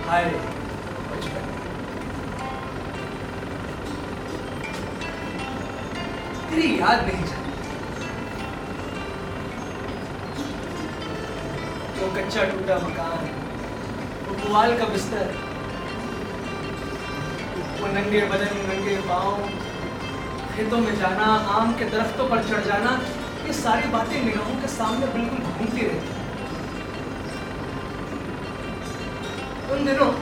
हाय बचपन, तेरी याद नहीं जाती। वो कच्चा टूटा मकान, वो पुआल का बिस्तर, वो नंगे बदन नंगे पाँव, खेतों में जाना, आम के दरख्तों पर चढ़ जाना, ये सारी बातें निगाहों के सामने बिल्कुल घूमती रहती। उन दिनों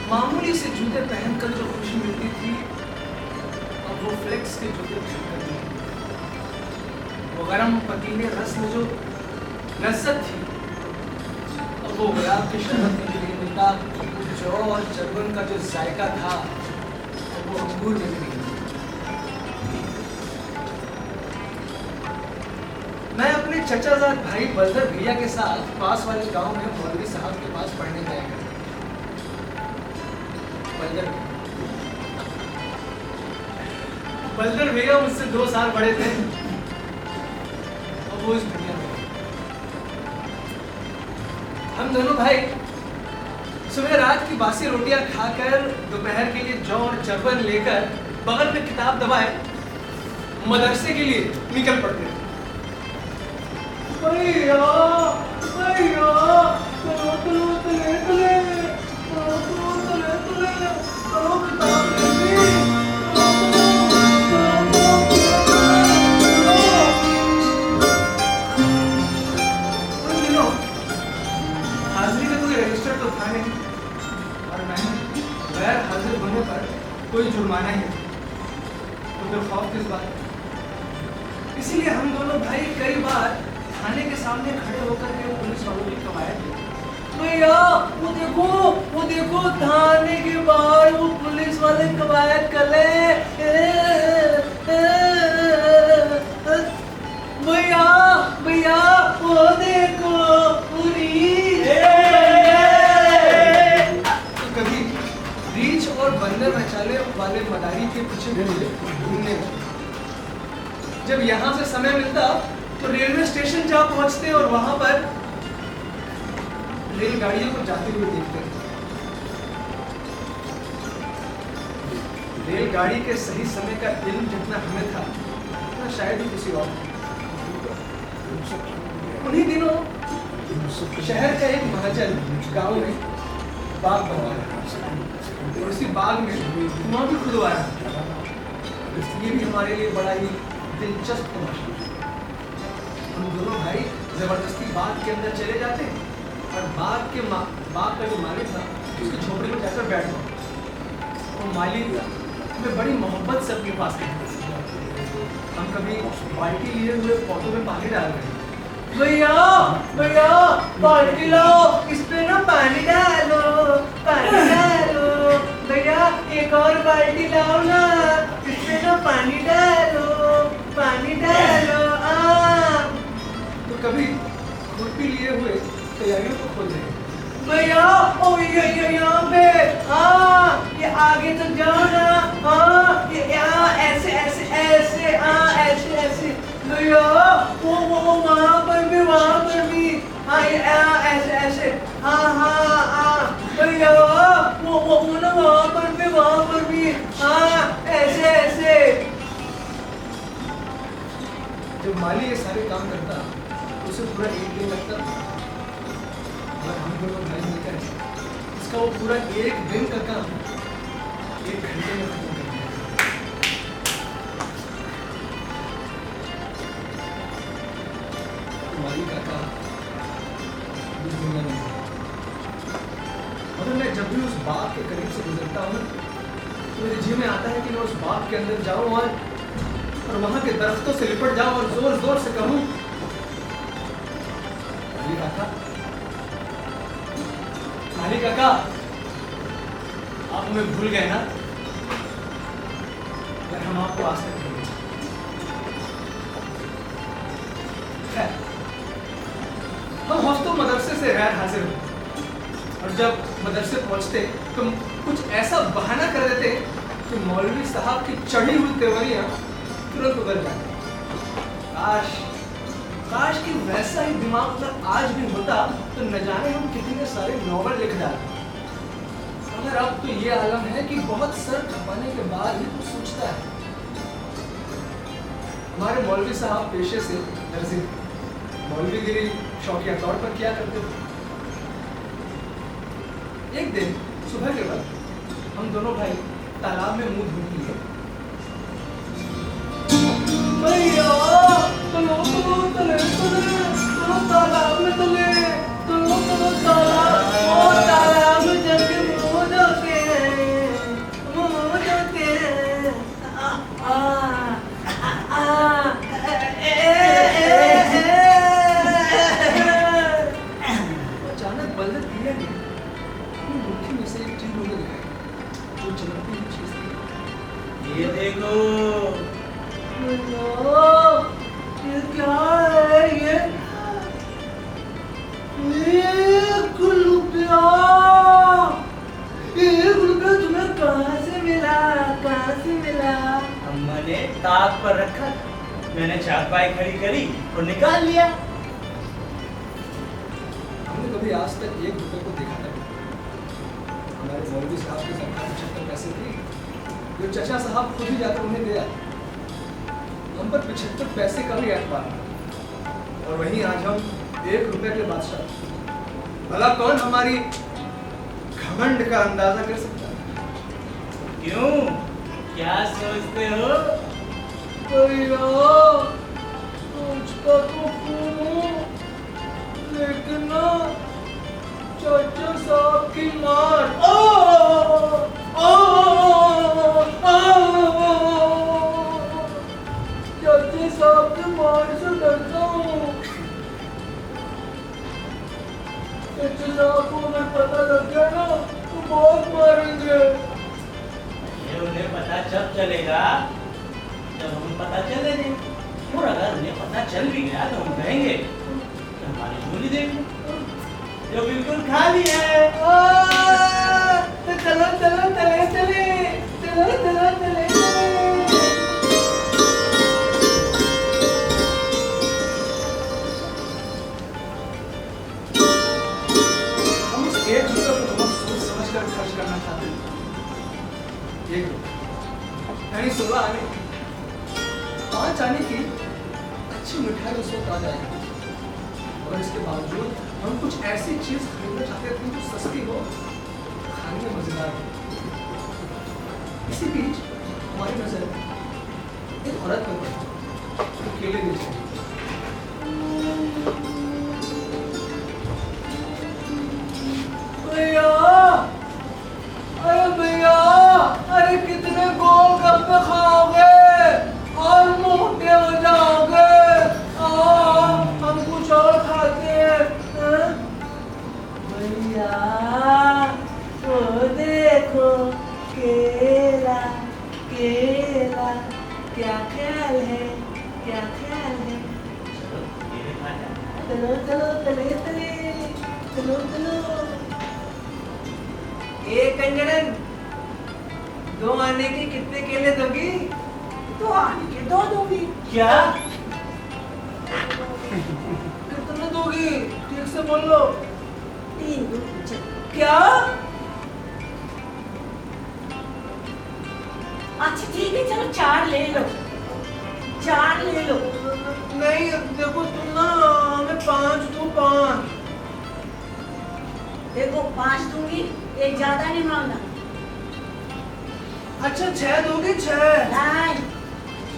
मामूली से जूते पहनकर जो खुशी मिलती थी, अब वो फ्लेक्स के जूते पहनकर नहीं। वो गरम पतीले रस में जो लज्जत थी, अब वो गुलाब की शरबत में भी नहीं मिलता। जौ और चरबन का जो जायका था, अब वो अंगूर में भी नहीं। मैं अपने चचाजाद भाई बलदर भैया के साथ पास वाले गांव में मौलवी साहब के पास पढ़ने गया करता। बलदर भैया मुझसे 2 साल बड़े थे और वो इस दुनिया में। हम दोनों भाई सुबह रात की बासी रोटियां खाकर दोपहर के लिए जौ और चरबन लेकर बगल में किताब दबाए मदरसे के लिए निकल पड़ते थे। भैया भैया हाजिरी का कोई रजिस्टर तो था नहीं और मैंने गैर हाजिर होने पर कोई जुर्माना ही नहीं, तो फिर खौफ किस बात। इसीलिए हम दोनों भाई कई बार थाने के सामने खड़े होकर के पुलिस वालों की कवायद थे। भैया वो देखो थाने के बाहर वो पुलिस वाले कवायद कर ले। भैया भैया वो देखो तो कभी रीछ और बंदर मचाने वाले मदारी के पीछे घूमने में। जब यहाँ से समय मिलता तो रेलवे स्टेशन जा पहुंचते और वहां पर रेलगाड़ियों को जाते हुए देखते। रेलगाड़ी के सही समय का इल्म जितना हमें था उतना शायद ही किसी और। उन्हीं दिनों शहर का एक महाजन गांव में बाग बनवा रहा और उसी बाग में कुआं भी खुदवाया। ये भी हमारे लिए बड़ा ही दिलचस्प तमाशा। हम दोनों भाई जबरदस्ती बाग के अंदर चले जाते और बाग का जो मालिक था उसके झोपड़े में जाकर बैठ जाओ। वो मालिक हमें बड़ी मोहब्बत से अपने पास लेते। हम कभी बाल्टी लिए हुए पौधों में पानी डाल रहे, भैया भैया बाल्टी लाओ, इस पे ना पानी डालो भैया, एक और बाल्टी लाओ ना, इस पे ना पानी डालो। तो कभी खुरपी लिए हुए तैयारियों को खोल रहे, भैया ओ ये यहाँ पे, ये आगे तो जाओ ना, ये ऐसे ऐसे ऐसे ऐसे भैया, वो वहाँ पर भी ये ऐसे ऐसे भैया, वो ना वहाँ पर भी ऐसे ऐसे। जब माली ये सारे काम करता उसे पूरा 1 दिन लगता, और हम दोनों भाई मिलकर इसका वो पूरा 1 दिन का काम 1 घंटे में खत्म कर दिया। माली काका इस दुनिया में, मगर मैं जब भी उस बाग के करीब से गुजरता हूँ तो मेरे जी में आता है कि मैं उस बाग के अंदर जाऊँ और वहां के दरख्तों से लिपट जाऊं और जोर जोर से कहूं, माली काका आप हमें भूल गए ना, अगर हम आपको आज तक भूल गए। हम हफ्तों मदरसे से गैर हाजिर हो और जब मदरसे पहुंचते तो कुछ ऐसा बहाना कर देते कि मौलवी साहब की चढ़ी हुई तेवरियां तुरंत उतर जाते। काश कि वैसा ही दिमाग अगर आज भी होता तो न जाने हम कितने सारे नॉवल लिख डालते। मगर अब तो ये आलम है कि बहुत सर खपाने के बाद ही तू सोचता है। हमारे मौलवी साहब पेशे से दर्जी, मौलवीगिरी शौकिया तौर पर किया करते थे। एक दिन सुबह के वक्त हम दोनों भाई तालाब में मुंह धुल लिए। भैया चलो चलो चले चले चलो तालाब में चले, चलो चलो तालाब में चल के मुंह धोते हैं, मुंह धोते हैं। अचानक बल्ले दिया गया, अपनी मुट्ठी में से एक चीज निकल गई, जो चमकती हुई चीज थी। ये देखो, ये क्या है? एक रुपया तुम्हें कहाँ से मिला? कहाँ से मिला? अम्मा ने ताक पर रखा, मैंने चारपाई खड़ी करी और निकाल लिया। हमने कभी आज तक एक रुपये को देखा नहीं। हमारे मौलवी साहब के सरकार 75 पैसे थे, जो चचा साहब खुद ही जाकर उन्हें दिया। हम पर 75 पैसे का भी एतबार नहीं, और वहीं आज हम 1 रुपये के बादशाह। भला कौन हमारी घमंड का अंदाजा कर सकता है? क्यों, क्या सोचते हो? भैया सोचता तो खूब हूँ, लेकिन ना चाचा साहब की मार चाचा साहब की मार से डरता हूँ। चाचा साहब को अगर पता लग गया ना तो बहुत मारेंगे। ये उन्हें पता जब चलेगा जब हमें पता चले नहीं, और अगर उन्हें पता चल भी गया तो हम कहेंगे कि हमारी झोली देखो जो बिल्कुल खाली है। तो चलो चलो चले चले चलो चलो चले हम उस 1 रुपये को बहुत सोच समझ कर खर्च करना चाहते हैं। 1 रुपये यानी 16 आने की, 5 आने की अच्छी मिठाई उस वक्त आ जाएगी। और इसके बावजूद हम कुछ ऐसी चीज खरीदना चाहते थे जो सस्ती हो, खाने में मजेदार हो। इसी बीच हमारी नजर एक औरत पर पड़ी जो केले बेच रही थी। भैया, अरे भैया, अरे कितने गोलगप्पे खाओगे और मोटे हो जाओगे? हम कुछ और खाते हैं। भैया वो देखो केला, केला, क्या ख्याल है, क्या ख्याल है? चलो ये खा जाए। चलो चलो चले चले चलो चलो। एक कंजरन, 2 आने के कितने केले दोगी? 2 आने के 2 दूंगी। क्या? कितने दोगी? ठीक से बोलो। 3 दूंगी। क्या? अच्छा ठीक है, चलो 4 ले लो, 4 ले लो। नहीं देखो तुम ना, हमें 5 दो, 5। देखो 5 दूंगी, एक ज्यादा नहीं मांगना। अच्छा 6 दोगी? 6। नहीं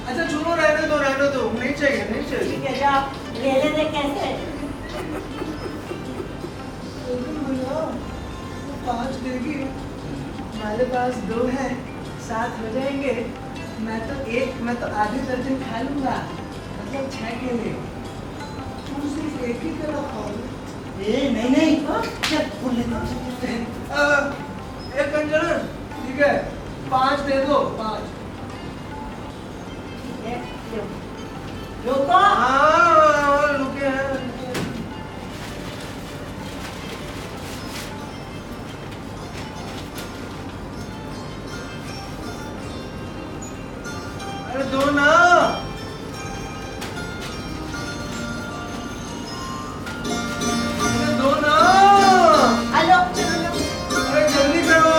अच्छा सुनो, रहने दो नहीं चाहिए नहीं चाहिए। ठीक है, जाओ ले लेते कैसे। लेकिन भैया वो 5 देगी, हमारे पास 2 है, 7 हो जाएंगे। मैं तो आधे दर्जन खा लूंगा, मतलब 6 केले। तुम सिर्फ 1 ही केला खाओगे। नहीं नहीं, क्या बोल लेते एक कंजरन, ठीक है 5 दे दो, 5। ठीक है, लो रुको। हाँ रुके हैं। अरे दो ना। अरे दो ना। हेलो चलो लो। अरे जल्दी करो।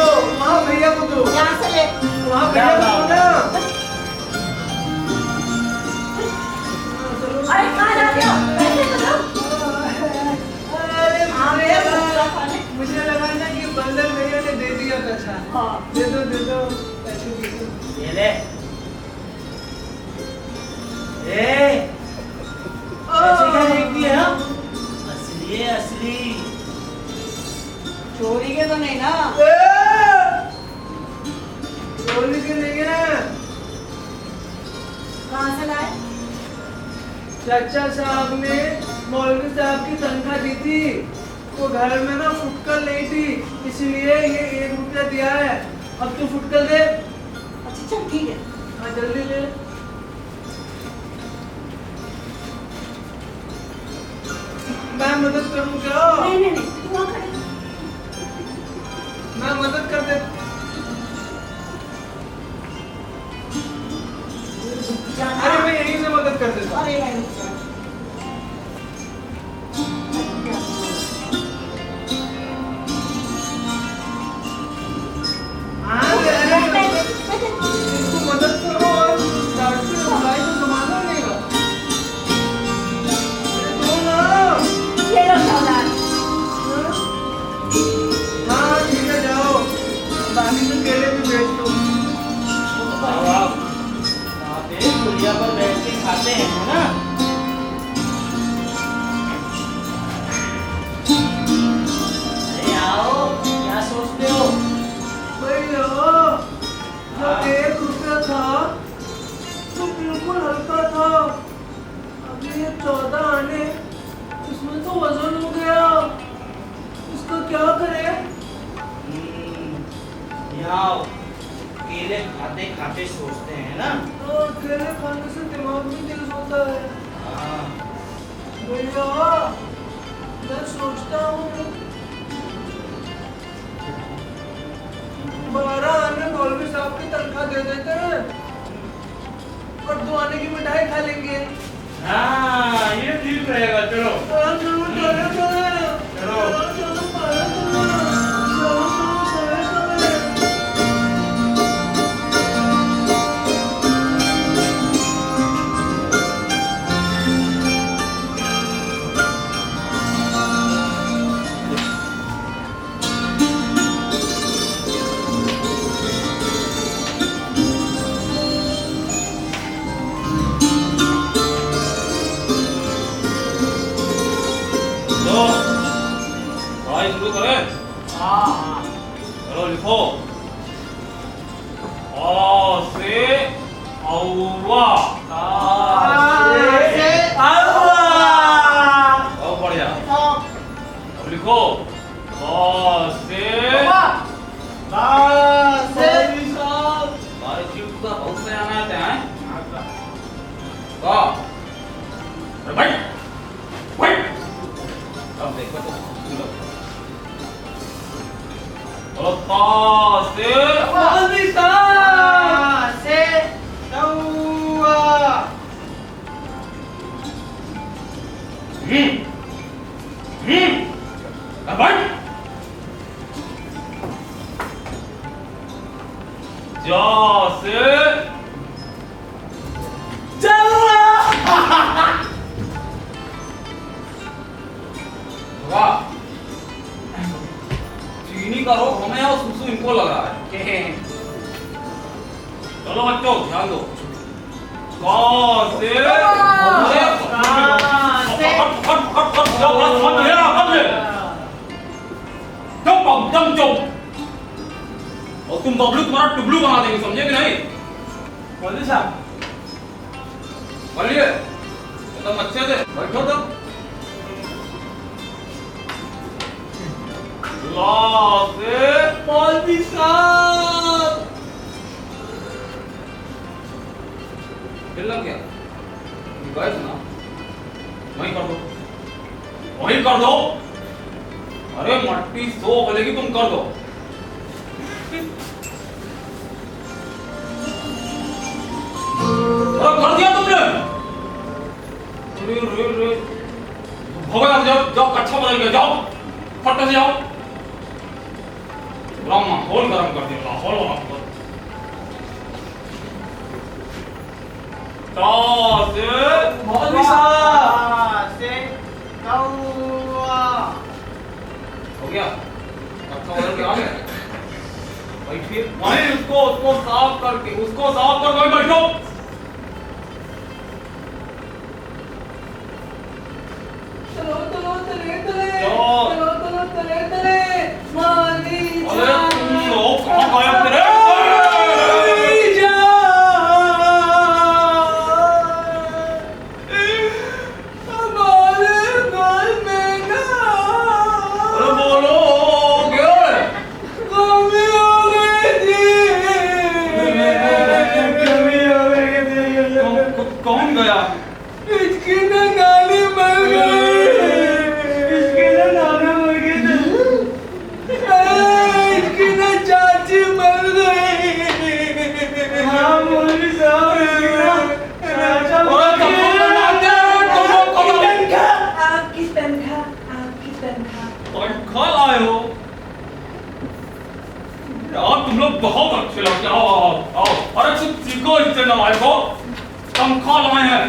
अच्छा हाँ। दे दो पैसे दे दो। ये ले ए ऐसे क्या देखती है हाँ? असली है असली चोरी के तो नहीं ना? चोरी के नहीं है। कहाँ से लाए? चाचा साहब ने मौलवी साहब की तनख्वाह दी थी, तो घर में ना फुटकर नहीं थी, इसलिए ये 1 रुपया दिया है। अब तू फुटकर दे। अच्छा चल ठीक है। हाँ जल्दी दे। मैं मदद करूँ क्या? नहीं तू वहाँ खड़े। मैं मदद कर दे। जाना। अरे मैं यहीं से मदद कर देता हूँ। अरे भाई रुक जा। हाँ, इसको मदद करो और डॉक्टर से भाई को संभालना रहेगा। दो ना। ये लो सामान। हाँ ठीक है जाओ, बाकी तो केले भी बेच दो। आप पे पुलिया पर बैठ के खाते हैं है ना? अरे आओ क्या सोचते हो? भैया जो 1 रुपया था तो बिल्कुल हल्का था, अभी ये 14 आने इसमें तो वजन हो गया, इसका क्या करें? यहाँ आओ केले खाते खाते सोचते हैं ना? केले खाने से दिमाग भी तेज होता है। हाँ भैया मैं सोचता हूँ 12 आने मौलवी साहब की तनख्वाह दे देते हैं और 2 आने की मिठाई खा लेंगे। हाँ ये ठीक रहेगा चलो चलो चलो चलो चलो। तो पढ़ाई शुरू करें? हाँ। चलो लिखो अ से औवा। बहुत बढ़िया। अब लिखो भाई शिव का बहुत से आना आते हैं अरे भाई भाई अब देखो तो सुनो बोलो मौलवी साहब से कौवा। अब भाई से वाह चीनी का रोग हमें और सुसु इनको लग रहा है। चलो बच्चों ध्यान दो और तुम बबलू तुम्हारा टुबलू बना देंगे समझे कि नहीं? मौलवी साहब बोलिए एकदम अच्छे से बैठो तो मौलवी साहब दिल लग गया गए ना वहीं कर दो वहीं कर दो। अरे मट्टी सो बोलेगी तुम कर दो। अरे कर दिया तुमने। रे हो गया जाओ जाओ कच्छा बदल गया जाओ फट से जाओ। पूरा माहौल गर्म कर दिया माहौल वाला मौलवी साहब से कौवा। हो गया अच्छा बदल के आ गया बैठिए, वहीं उसको साफ करके वहीं बैठो। अरे तुम लोग कहाँ गायब थे रे? अरे बोलो, क्या है? कौन गया? तनख्वाह लाए हो यार, तुम लोग बहुत अच्छे लगते हो। आओ, अरे कुछ सीखो इससे नवाए को। तनख्वाह लाए हैं,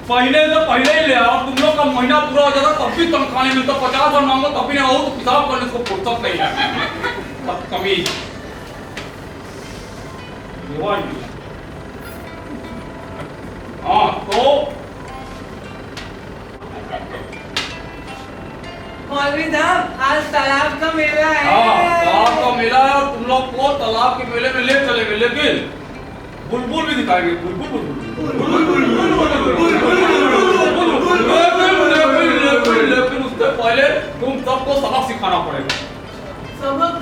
पहले से पहले ही ले आओ। तुम लोग का महीना पूरा हो जाता तब भी तनख्वाह नहीं मिलता। 50 और मांगो तब भी नहीं हो, तो हिसाब करने को फुर्सत नहीं है। कमीज हाँ तो मौलवी साहब, आज तालाब का मेला है। तालाब का मेला है और तुम लोग को तालाब के मेले में ले चलेंगे, लेकिन बुलबुल भी दिखाएंगे। लेकिन उससे पहले तुम सबको सबक सिखाना पड़ेगा। सबक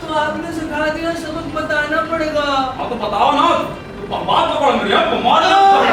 तो आपने सिखा दिया, सबक बताना पड़ेगा। हाँ तो बताओ ना, तो बात पकड़ो मेरी यार, मौलवी साहब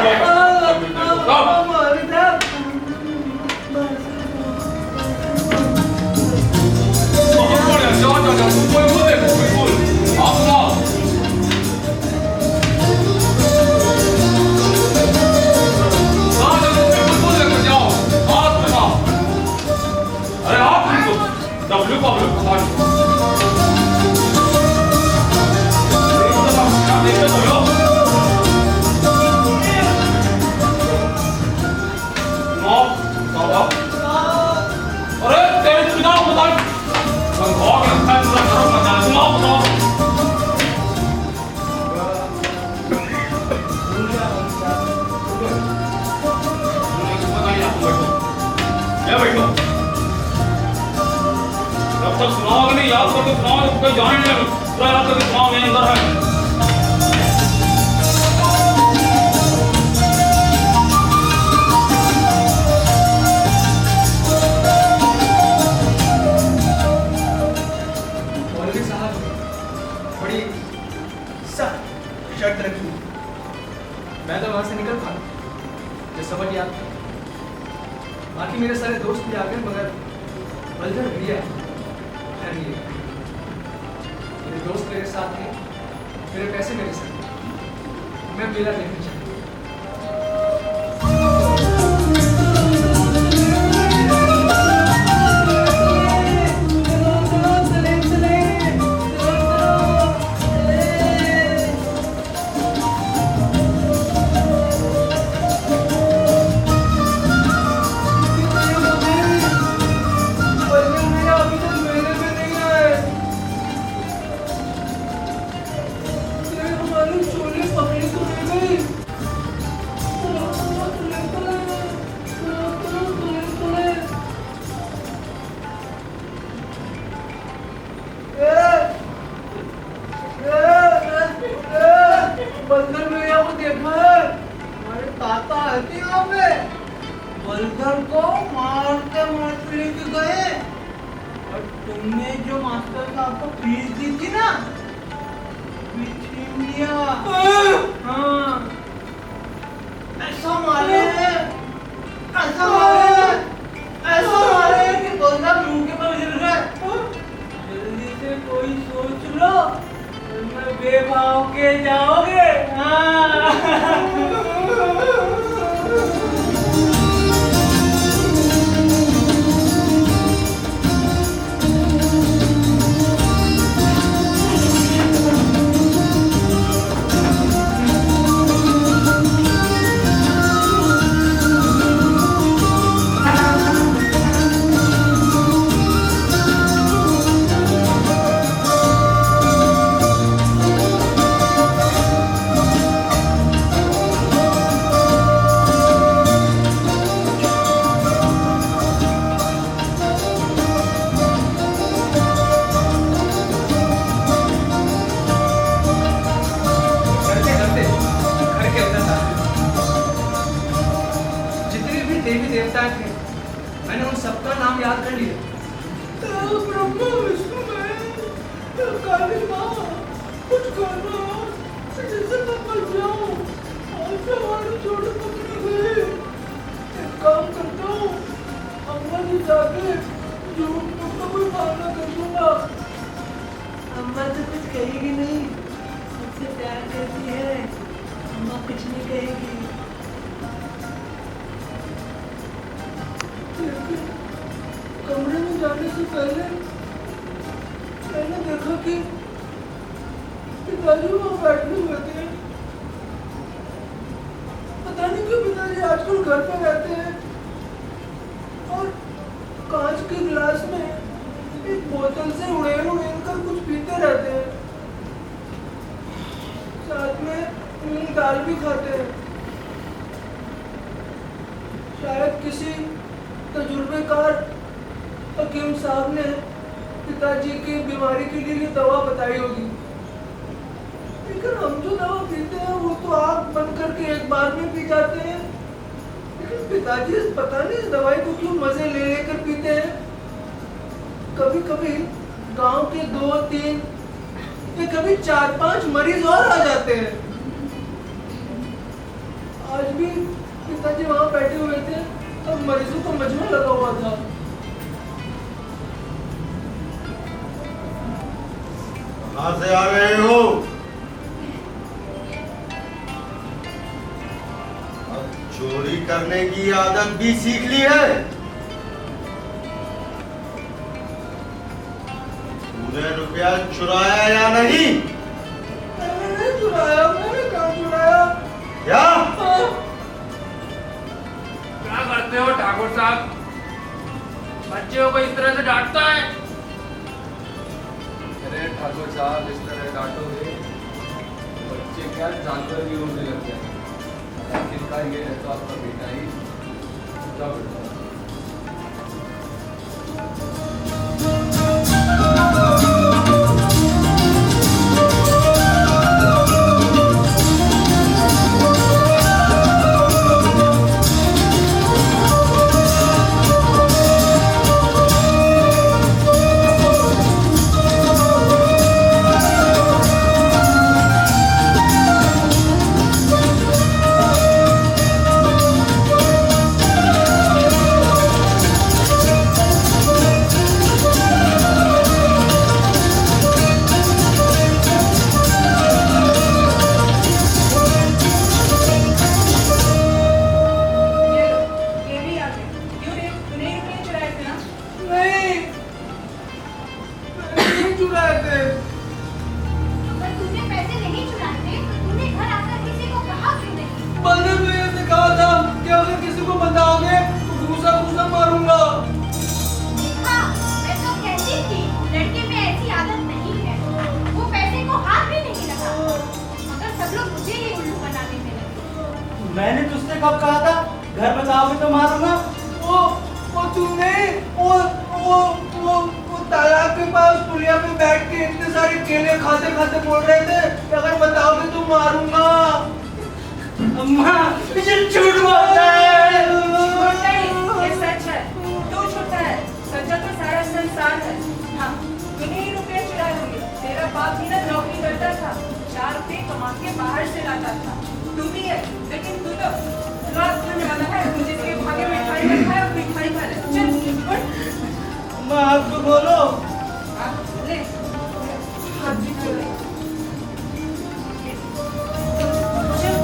सुनाओगे नहीं, याद करके सुनाओ, कोई जाने नहीं लगे, पूरा याद करके सुनाओ, मेरे अंदर है। मौलवी साहब बड़ी सख्त शर्त रखी, मैं तो वहां से निकल था जो समझ याद था। बाकी मेरे सारे दोस्त भी आ गए, मगर बलधर भैया मेरे दोस्त मेरे साथ हैं, मेरे पैसे मेरे साथ, मैं मेला देखना चाहता हूँ। बलधर को मारते मारते लेके गए और तुमने जो मास्टर साहब को फीस दी थी ना, छीन लिया। हाँ, ऐसा मारे कि बलधर मुंह के पर गिर गए। जल्दी से कोई सोच लो, तुम बेभाव के जाओगे। हाँ काली माँ, कुछ करना, जैसे मैं मर जाऊँ। आज हमारे छोटे पकड़े गए। एक काम करता हूँ, अम्मा जी जाके झूठ मूठ का कोई बहाना कर दूंगा। अम्मा तो कुछ कहेगी नहीं, मुझसे प्यार करती है, अम्मा कुछ नहीं कहेगी। लेकिन कमरे में जाने से पहले मैंने देखा कि पिताजी वहाँ बैठे हुए थे। पता नहीं क्यों पिताजी आजकल घर पे रहते हैं और कांच के गिलास में एक बोतल से उड़ेल कर कुछ पीते रहते हैं, साथ में मूंग दाल भी खाते हैं। शायद किसी तजुर्बेकार हकीम साहब ने पिताजी की बीमारी के लिए ये दवा बताई होगी। लेकिन हम जो दवा पीते हैं वो तो आँख बंद करके एक बार में पी जाते हैं। लेकिन पिताजी पता नहीं इस दवाई को क्यों मजे ले लेकर पीते हैं। कभी कभी गांव के 2-3 या कभी 4-5 मरीज और आ जाते हैं। आज भी पिताजी वहां बैठे हुए थे, तब मरीजों का मजमा लगा हुआ था। कहाँ से आ रहे हो? अब चोरी करने की आदत भी सीख ली है? तूने रुपया चुराया या नहीं? मैंने नहीं चुराया, मैंने कहाँ चुराया? क्या? क्या करते हो ठाकुर साहब? बच्चों को इस तरह से डांटता है? अरे ठाकुर साहब, इस तरह डांटोगे बच्चे क्या जानवर भी रोने लग जाए। आखिर का ये है तो आपका बेटा ही। क्या बेटा? मैंने तुझसे कब कहा था घर बताओगे तो मारूंगा? वो तूने वो तालाब के पास पुलिया पे बैठ के इतने सारे केले खाते खाते बोल रहे थे कि अगर बताओगे तो मारूंगा। अम्मा मुझे झूठ बोलता है। झूठ नहीं, ये सच है। तू झूठा है, सच्चा तो सारा संसार है। हाँ, तूने ही रुपये चुराए होंगे। तेरा बाप ही ना नौकरी करता था, 4 रुपये कमा के बाहर से लाता था। तू भी है, लेकिन तू तो रात खाने वाला है, जिसके भागे मिठाई में खाया मिठाई खा ले। चल उठ। अम्मा आप तो बोलो। ले हाथ भी धो ले। चल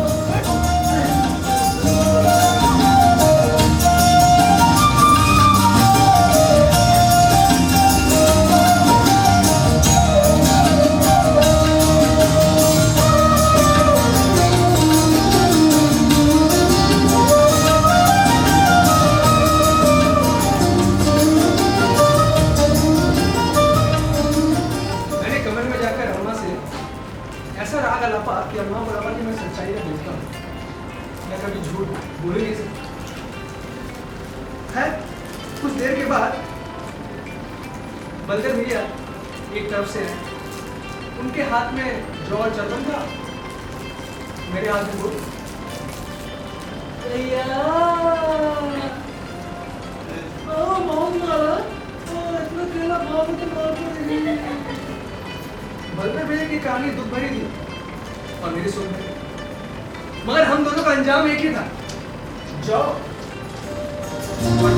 कि अम्मा बोला कि मैं सच्चाई में बोलता हूँ, मैं कभी झूठ बोल ही नहीं सकता। है कुछ देर के बाद बलदेव भैया एक तरफ से उनके हाथ में जो चलम था, मेरे हाथ में बोल भैया बहुत मारा, इतना केला खा के तो मार के बलदेव भैया की कहानी दुख भरी थी और मेरी सुन भरी, मगर हम दोनों का अंजाम एक ही था, जाओ और